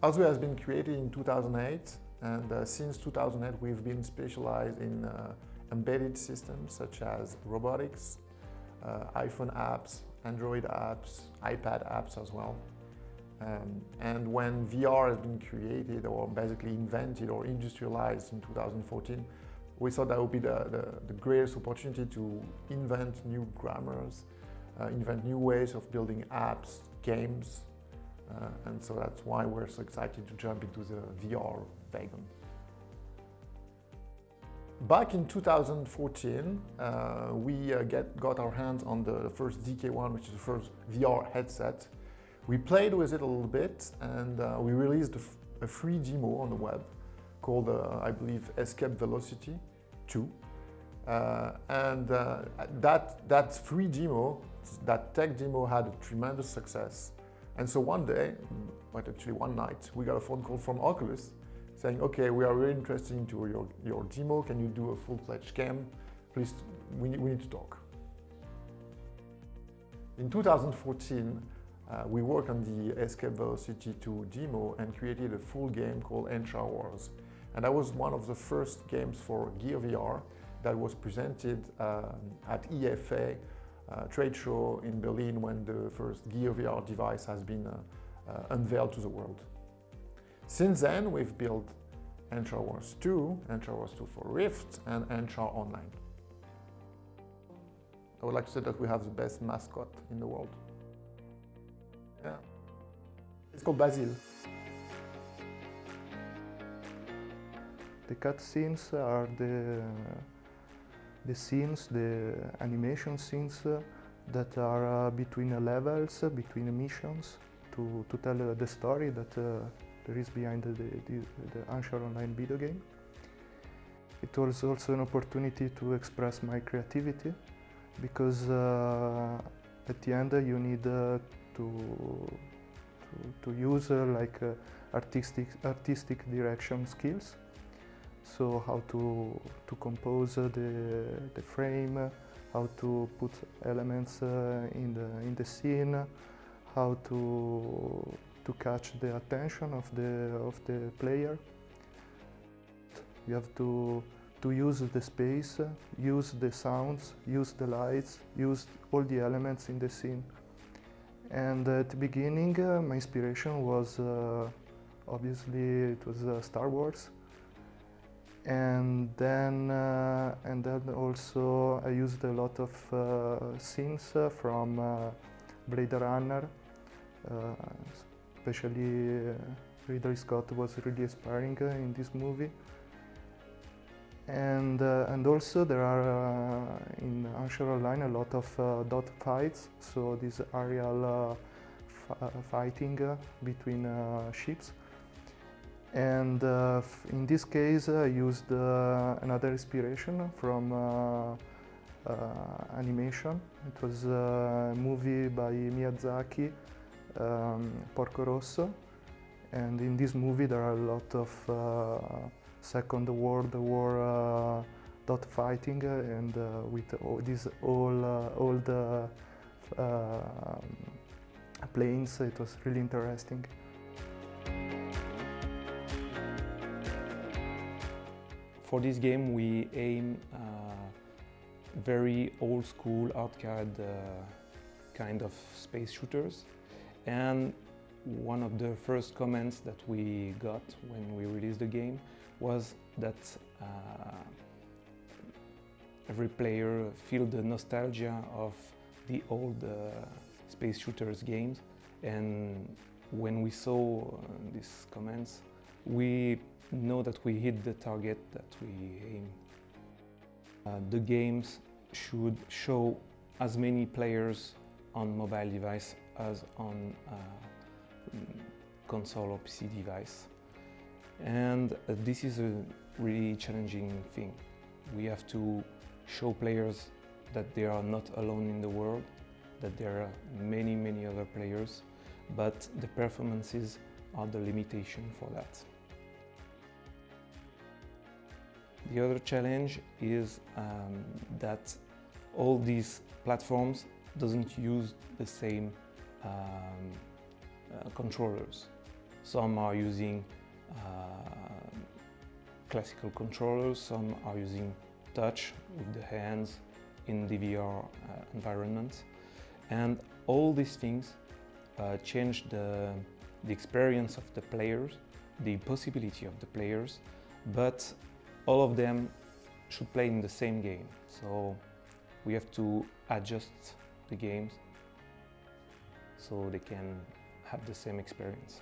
OZWE has been created in 2008, and since 2008 we've been specialized in embedded systems such as robotics, iPhone apps, Android apps, iPad apps as well. And when VR has been created or basically invented or industrialized in 2014, we thought that would be the greatest opportunity to invent new grammars, invent new ways of building apps, games, and so that's why we're so excited to jump into the VR wagon. Back in 2014, we got our hands on the first DK1, which is the first VR headset. We played with it a little bit, and we released a free demo on the web called, I believe, Escape Velocity 2. That free demo, that tech demo, had a tremendous success. And so one day, but actually one night, we got a phone call from Oculus saying, okay, we are really interested in your demo. Can you do a full-fledged game? Please, we need to talk. In 2014, we worked on the Escape Velocity 2 demo and created a full game called Anshar Wars. And that was one of the first games for Gear VR that was presented at EFA trade show in Berlin when the first Gear VR device has been unveiled to the world. Since then, we've built Anshar Wars 2, Anshar Wars 2 for Rift, and Anshar Online. I would like to say that we have the best mascot in the world. Yeah. It's called Basil. The cutscenes are the scenes, the animation scenes that are between levels, between missions, to tell the story that there is behind the Anshar Online video game. It was also an opportunity to express my creativity, because at the end you need to use artistic direction skills. So how to compose the frame, how to put elements in the scene, how to catch the attention of the player. You have to use the space, use the sounds, use the lights, use all the elements in the scene. And at the beginning, my inspiration was obviously it was Star Wars. And then also I used a lot of scenes from Blade Runner, especially Ridley Scott was really inspiring in this movie. And also there are in Anshar Online a lot of dot fights, so this aerial fighting between ships. And in this case I used another inspiration from animation. It was a movie by Miyazaki, Porco Rosso, and in this movie there are a lot of Second World War dot fighting, and with these old planes. It was really interesting. For this game we aim very old school arcade kind of space shooters, and one of the first comments that we got when we released the game was that every player feel the nostalgia of the old space shooters games, and when we saw these comments we know that we hit the target that we aim. The games should show as many players on mobile device as on console or PC device. And this is a really challenging thing. We have to show players that they are not alone in the world, that there are many, many other players, but the performances are the limitation for that. The other challenge is that all these platforms doesn't use the same controllers. Some are using classical controllers, some are using touch with the hands in the VR environment. And all these things change the experience of the players, the possibility of the players, but all of them should play in the same game. So we have to adjust the games so they can have the same experience.